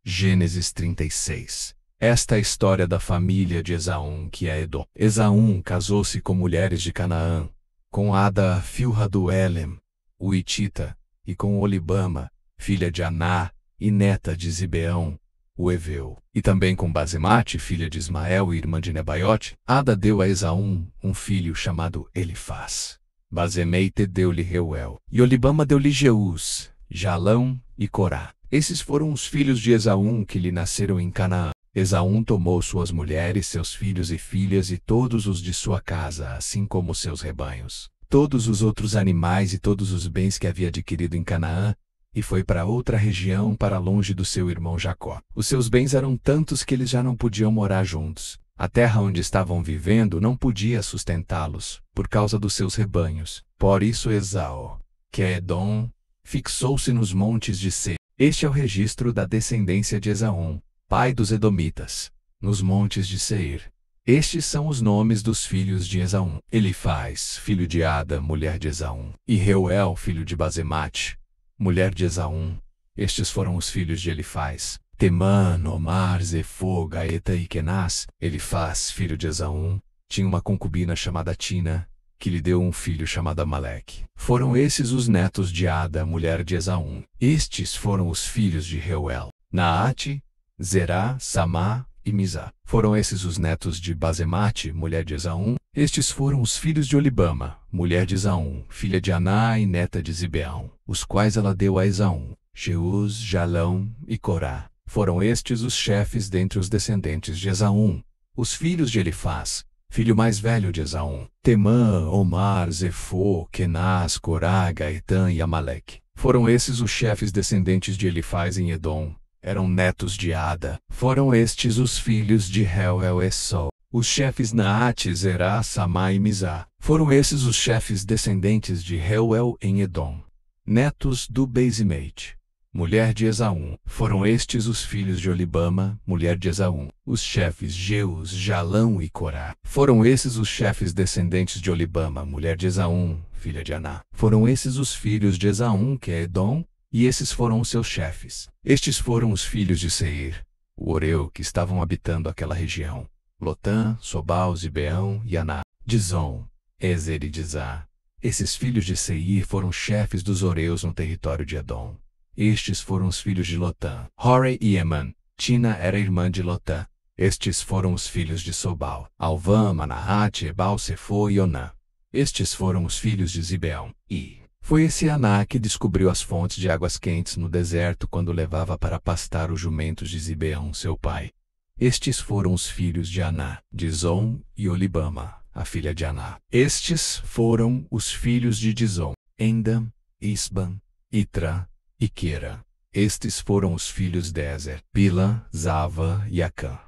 Gênesis 36. Esta é a história da família de Esaú, que é Edom. Esaú casou-se com mulheres de Canaã, com Ada, filha do Elem, o Hitita, e com Olibama, filha de Aná, e neta de Zibeão, o Eveu, e também com Basemate, filha de Ismael e irmã de Nebaiote. Ada deu a Esaú um filho chamado Elifaz. Basemate deu-lhe Reuel, e Olibama deu-lhe Jeús, Jalão e Corá. Esses foram os filhos de Esaú que lhe nasceram em Canaã. Esaú tomou suas mulheres, seus filhos e filhas e todos os de sua casa, assim como seus rebanhos, todos os outros animais e todos os bens que havia adquirido em Canaã, e foi para outra região, para longe do seu irmão Jacó. Os seus bens eram tantos que eles já não podiam morar juntos. A terra onde estavam vivendo não podia sustentá-los, por causa dos seus rebanhos. Por isso Esaú, que é Edom, fixou-se nos montes de Seir. Este é o registro da descendência de Esaú, pai dos Edomitas, nos montes de Seir. Estes são os nomes dos filhos de Esaú: Elifaz, filho de Ada, mulher de Esaú, e Reuel, filho de Basemate, mulher de Esaú. Estes foram os filhos de Elifaz: Temã, Omar, Zefô, Gaeta e Kenaz. Elifaz, filho de Esaú, tinha uma concubina chamada Tina, que lhe deu um filho chamado Amaleque. Foram esses os netos de Ada, mulher de Esaú. Estes foram os filhos de Reuel: Naate, Zerá, Samá e Mizá. Foram esses os netos de Basemate, mulher de Esaú. Estes foram os filhos de Olibama, mulher de Esaú, filha de Aná e neta de Zibeão, os quais ela deu a Esaú: Jeús, Jalão e Corá. Foram estes os chefes dentre os descendentes de Esaú, os filhos de Elifaz, filho mais velho de Esaú: Temã, Omar, Zefô, Kenaz, Corá, Gaetã e Amaleque. Foram esses os chefes descendentes de Elifaz em Edom. Eram netos de Ada. Foram estes os filhos de Reuel e Sol, os chefes Naate, Zerá, Samá e Mizá. Foram esses os chefes descendentes de Reuel em Edom, netos do Basemate, mulher de Esaú. Foram estes os filhos de Olibama, mulher de Esaú, os chefes Jeús, Jalão e Corá. Foram esses os chefes descendentes de Olibama, mulher de Esaú, filha de Aná. Foram esses os filhos de Esaú, que é Edom, e esses foram os seus chefes. Estes foram os filhos de Seir, o Oreu, que estavam habitando aquela região: Lotã, Sobal, Zibeão e Aná, Dizon, Ezer e Dizá. Esses filhos de Seir foram chefes dos Oreus no território de Edom. Estes foram os filhos de Lotã: Hore e Eman. Tina era irmã de Lotã. Estes foram os filhos de Sobal: Alvã, Manaate, Ebal, Sefô e Onã. Estes foram os filhos de Zibeão. E foi esse Aná que descobriu as fontes de águas quentes no deserto quando levava para pastar os jumentos de Zibeão, seu pai. Estes foram os filhos de Aná: Dizon e Olibama, a filha de Aná. Estes foram os filhos de Dizon: Endam, Isban, Itra e Quera. Estes foram os filhos de Ezer: Bila, Zava e Acã.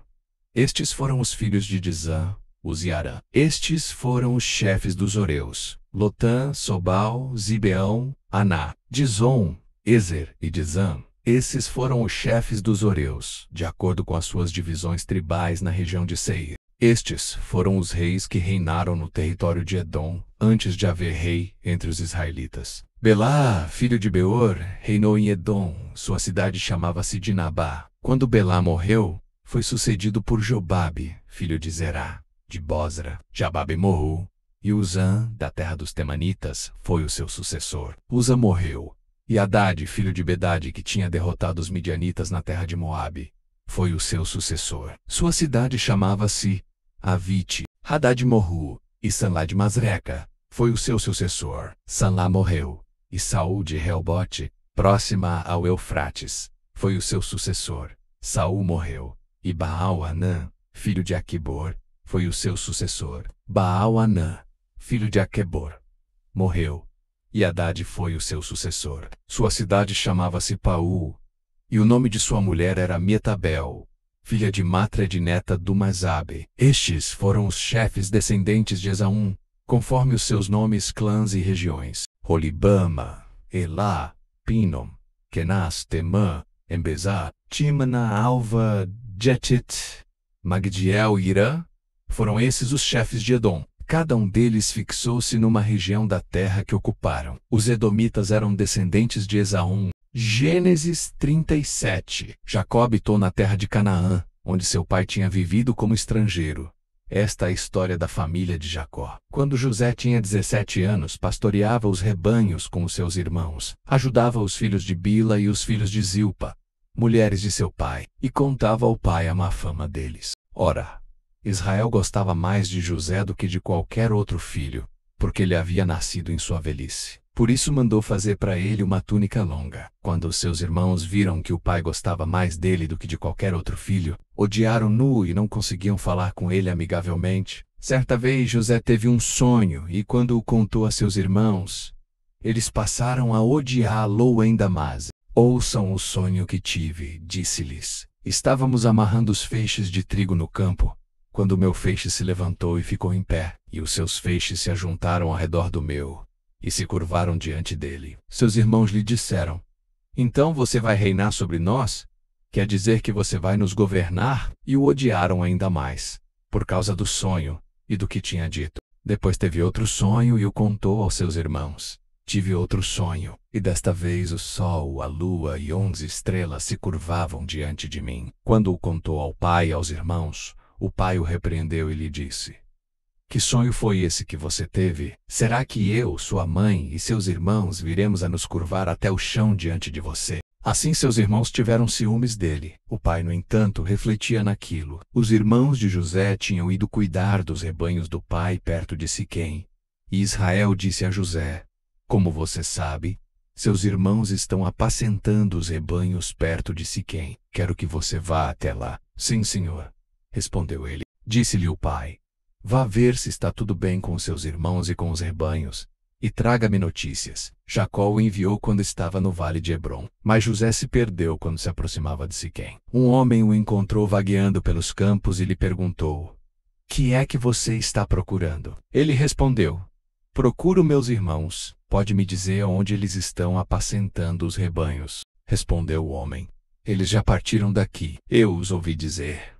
Estes foram os filhos de Dizã, Uz e Arã. Estes foram os chefes dos Oreus: Lotã, Sobal, Zibeão, Aná, Dizon, Ezer e Dizã. Esses foram os chefes dos Oreus, de acordo com as suas divisões tribais na região de Seir. Estes foram os reis que reinaram no território de Edom, antes de haver rei entre os israelitas. Belá, filho de Beor, reinou em Edom. Sua cidade chamava-se Dinabá. Quando Belá morreu, foi sucedido por Jobabe, filho de Zerá, de Bozra. Jobabe morreu, e Uzã, da terra dos Temanitas, foi o seu sucessor. Uzã morreu, e Hadade, filho de Bedade, que tinha derrotado os midianitas na terra de Moabe, foi o seu sucessor. Sua cidade chamava-se Avite. Hadade morreu, e Sanlá de Masreca foi o seu sucessor. Sanlá morreu, e Saul de Reobote, próxima ao Eufrates, foi o seu sucessor. Saul morreu, e Baal-Anã, filho de Aquibor, foi o seu sucessor. Baal-Anã, filho de Aquebor, morreu, e Hadade foi o seu sucessor. Sua cidade chamava-se Paú, e o nome de sua mulher era Metabel, filha de Matred, neta do Mazabe. Estes foram os chefes descendentes de Esaú, conforme os seus nomes, clãs e regiões: Olibama, Elá, Pinom, Kenaz, Temã, Embezá, Timna, Alva, Jetit, Magdiel e Irã. Foram esses os chefes de Edom. Cada um deles fixou-se numa região da terra que ocuparam. Os edomitas eram descendentes de Esaú, Gênesis 37. Jacó habitou na terra de Canaã, onde seu pai tinha vivido como estrangeiro. Esta é a história da família de Jacó. Quando José tinha 17 anos, pastoreava os rebanhos com os seus irmãos, ajudava os filhos de Bila e os filhos de Zilpa, mulheres de seu pai, e contava ao pai a má fama deles. Ora, Israel gostava mais de José do que de qualquer outro filho, porque ele havia nascido em sua velhice. Por isso mandou fazer para ele uma túnica longa. Quando os seus irmãos viram que o pai gostava mais dele do que de qualquer outro filho, odiaram-no e não conseguiam falar com ele amigavelmente. Certa vez José teve um sonho e quando o contou a seus irmãos, eles passaram a odiá-lo ainda mais. Ouçam o sonho que tive, disse-lhes. Estávamos amarrando os feixes de trigo no campo, quando o meu feixe se levantou e ficou em pé, e os seus feixes se ajuntaram ao redor do meu, e se curvaram diante dele. Seus irmãos lhe disseram: então você vai reinar sobre nós? Quer dizer que você vai nos governar? E o odiaram ainda mais, por causa do sonho e do que tinha dito. Depois teve outro sonho e o contou aos seus irmãos. Tive outro sonho, e desta vez o sol, a lua e 11 estrelas se curvavam diante de mim. Quando o contou ao pai e aos irmãos, o pai o repreendeu e lhe disse: que sonho foi esse que você teve? Será que eu, sua mãe e seus irmãos viremos a nos curvar até o chão diante de você? Assim seus irmãos tiveram ciúmes dele. O pai, no entanto, refletia naquilo. Os irmãos de José tinham ido cuidar dos rebanhos do pai perto de Siquém. E Israel disse a José: como você sabe, seus irmãos estão apacentando os rebanhos perto de Siquém. Quero que você vá até lá. Sim, senhor, respondeu ele. Disse-lhe o pai: vá ver se está tudo bem com seus irmãos e com os rebanhos, e traga-me notícias. Jacó o enviou quando estava no vale de Hebrom, mas José se perdeu quando se aproximava de Siquém. Um homem o encontrou vagueando pelos campos e lhe perguntou: que é que você está procurando? Ele respondeu: procuro meus irmãos. Pode me dizer onde eles estão apacentando os rebanhos? Respondeu o homem: eles já partiram daqui. Eu os ouvi dizer: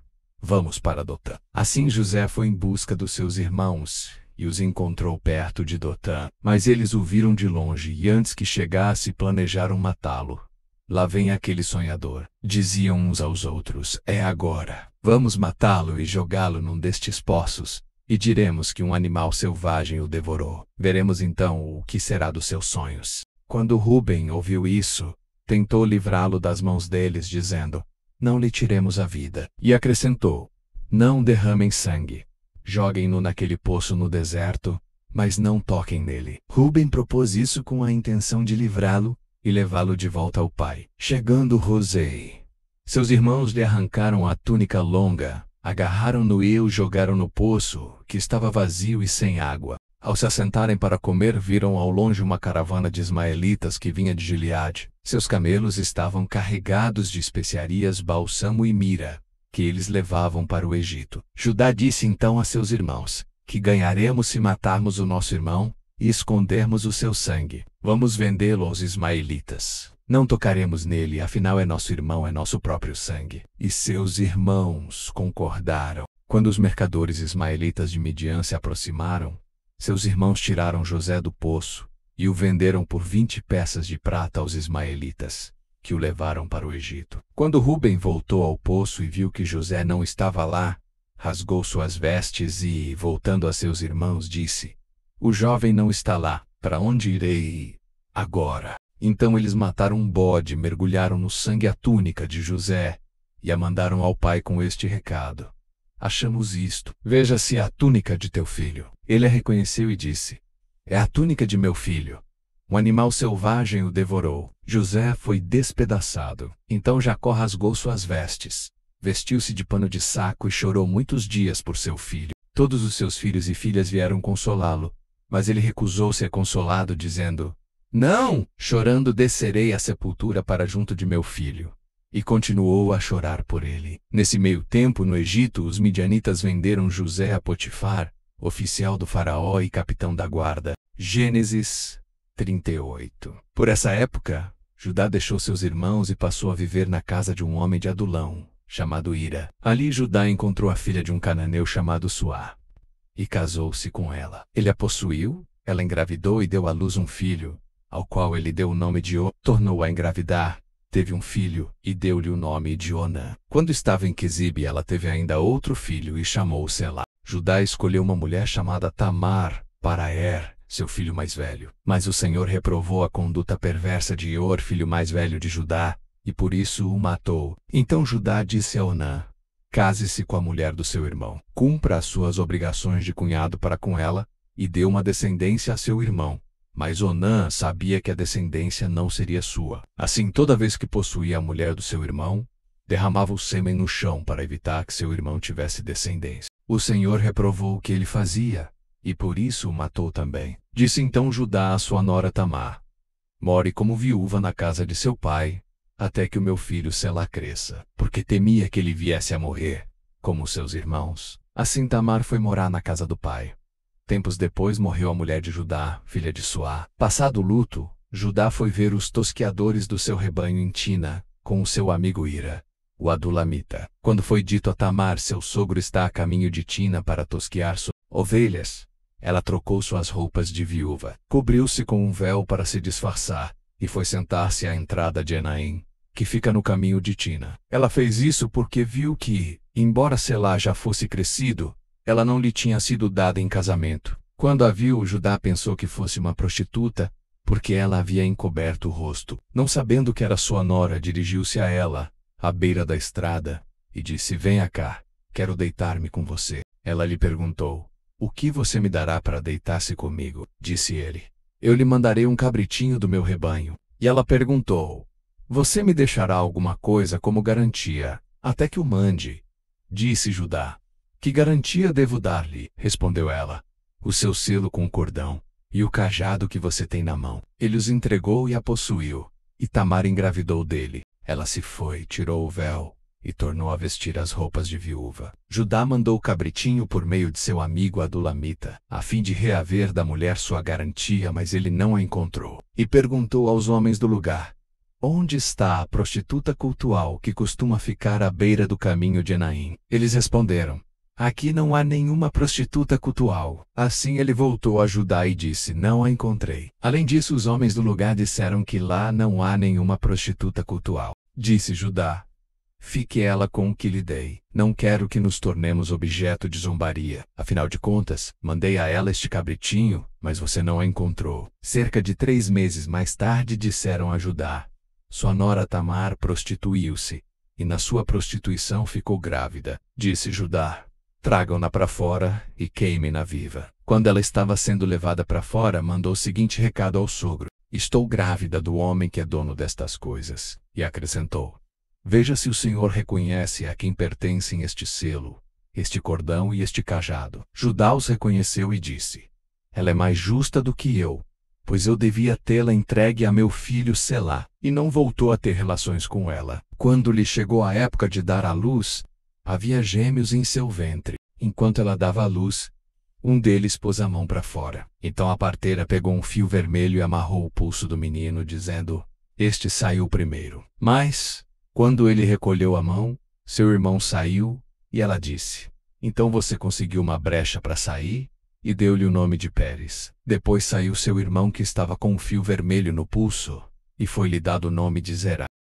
vamos para Dotã. Assim José foi em busca dos seus irmãos, e os encontrou perto de Dotã. Mas eles o viram de longe, e antes que chegasse planejaram matá-lo. Lá vem aquele sonhador, diziam uns aos outros: é agora. Vamos matá-lo e jogá-lo num destes poços, e diremos que um animal selvagem o devorou. Veremos então o que será dos seus sonhos. Quando Ruben ouviu isso, tentou livrá-lo das mãos deles, dizendo: não lhe tiremos a vida. E acrescentou: não derramem sangue. Joguem-no naquele poço no deserto, mas não toquem nele. Ruben propôs isso com a intenção de livrá-lo e levá-lo de volta ao pai. Chegando José, seus irmãos lhe arrancaram a túnica longa, agarraram-no e o jogaram no poço, que estava vazio e sem água. Ao se assentarem para comer, viram ao longe uma caravana de ismaelitas que vinha de Gileade. Seus camelos estavam carregados de especiarias, bálsamo e mira, que eles levavam para o Egito. Judá disse então a seus irmãos: que ganharemos se matarmos o nosso irmão e escondermos o seu sangue? Vamos vendê-lo aos ismaelitas. Não tocaremos nele, afinal é nosso irmão, é nosso próprio sangue. E seus irmãos concordaram. Quando os mercadores ismaelitas de Midian se aproximaram, seus irmãos tiraram José do poço e o venderam por 20 peças de prata aos ismaelitas, que o levaram para o Egito. Quando Ruben voltou ao poço e viu que José não estava lá, rasgou suas vestes e, voltando a seus irmãos, disse: o jovem não está lá. Para onde irei agora? Então eles mataram um bode, mergulharam no sangue a túnica de José e a mandaram ao pai com este recado: achamos isto. Veja-se a túnica de teu filho. Ele a reconheceu e disse: é a túnica de meu filho. Um animal selvagem o devorou. José foi despedaçado. Então Jacó rasgou suas vestes, vestiu-se de pano de saco e chorou muitos dias por seu filho. Todos os seus filhos e filhas vieram consolá-lo, mas ele recusou ser consolado, dizendo: não! Chorando descerei à sepultura para junto de meu filho. E continuou a chorar por ele. Nesse meio tempo, no Egito, os midianitas venderam José a Potifar, oficial do faraó e capitão da guarda. Gênesis 38. Por essa época, Judá deixou seus irmãos e passou a viver na casa de um homem de Adulão, chamado Ira. Ali Judá encontrou a filha de um cananeu chamado Suá, e casou-se com ela. Ele a possuiu, ela engravidou e deu à luz um filho, ao qual ele deu o nome de tornou a engravidar, teve um filho, e deu-lhe o nome de Onã. Quando estava em Quezibe, ela teve ainda outro filho, e chamou-o Selá. Judá escolheu uma mulher chamada Tamar, para seu filho mais velho. Mas o Senhor reprovou a conduta perversa de Ior, filho mais velho de Judá, e por isso o matou. Então Judá disse a Onã: case-se com a mulher do seu irmão, cumpra as suas obrigações de cunhado para com ela, e dê uma descendência a seu irmão. Mas Onã sabia que a descendência não seria sua. Assim, toda vez que possuía a mulher do seu irmão, derramava o sêmen no chão para evitar que seu irmão tivesse descendência. O Senhor reprovou o que ele fazia, e por isso o matou também. Disse então Judá à sua nora Tamar: more como viúva na casa de seu pai, até que o meu filho Selá cresça, porque temia que ele viesse a morrer, como seus irmãos. Assim Tamar foi morar na casa do pai. Tempos depois morreu a mulher de Judá, filha de Suá. Passado o luto, Judá foi ver os tosqueadores do seu rebanho em Tina, com o seu amigo Ira, o adulamita. Quando foi dito a Tamar: seu sogro está a caminho de Tina para tosquear suas ovelhas, ela trocou suas roupas de viúva, cobriu-se com um véu para se disfarçar, e foi sentar-se à entrada de Enaim, que fica no caminho de Tina. Ela fez isso porque viu que, embora Selá já fosse crescido, ela não lhe tinha sido dada em casamento. Quando a viu, Judá pensou que fosse uma prostituta, porque ela havia encoberto o rosto. Não sabendo que era sua nora, dirigiu-se a ela, à beira da estrada, e disse: venha cá, quero deitar-me com você. Ela lhe perguntou: o que você me dará para deitar-se comigo? Disse ele: eu lhe mandarei um cabritinho do meu rebanho. E ela perguntou: você me deixará alguma coisa como garantia, até que o mande? Disse Judá: que garantia devo dar-lhe? Respondeu ela: o seu selo com o cordão, e o cajado que você tem na mão. Ele os entregou e a possuiu, e Tamar engravidou dele. Ela se foi, tirou o véu, e tornou a vestir as roupas de viúva. Judá mandou o cabritinho por meio de seu amigo adulamita, a fim de reaver da mulher sua garantia, mas ele não a encontrou. E perguntou aos homens do lugar: onde está a prostituta cultual que costuma ficar à beira do caminho de Enaim? Eles responderam: aqui não há nenhuma prostituta cultual. Assim ele voltou a Judá e disse: não a encontrei. Além disso, os homens do lugar disseram que lá não há nenhuma prostituta cultual. Disse Judá: fique ela com o que lhe dei. Não quero que nos tornemos objeto de zombaria. Afinal de contas, mandei a ela este cabritinho, mas você não a encontrou. Cerca de 3 meses mais tarde disseram a Judá: sua nora Tamar prostituiu-se, e na sua prostituição ficou grávida. Disse Judá: tragam-na para fora e queimem-na viva. Quando ela estava sendo levada para fora, mandou o seguinte recado ao sogro: estou grávida do homem que é dono destas coisas. E acrescentou: veja se o Senhor reconhece a quem pertencem este selo, este cordão e este cajado. Judá os reconheceu e disse: ela é mais justa do que eu, pois eu devia tê-la entregue a meu filho Selá. E não voltou a ter relações com ela. Quando lhe chegou a época de dar à luz, havia gêmeos em seu ventre. Enquanto ela dava à luz, um deles pôs a mão para fora. Então a parteira pegou um fio vermelho e amarrou o pulso do menino, dizendo: este saiu primeiro. Mas, quando ele recolheu a mão, seu irmão saiu, e ela disse: então você conseguiu uma brecha para sair? E deu-lhe o nome de Pérez. Depois saiu seu irmão que estava com um fio vermelho no pulso, e foi-lhe dado o nome de Zerá.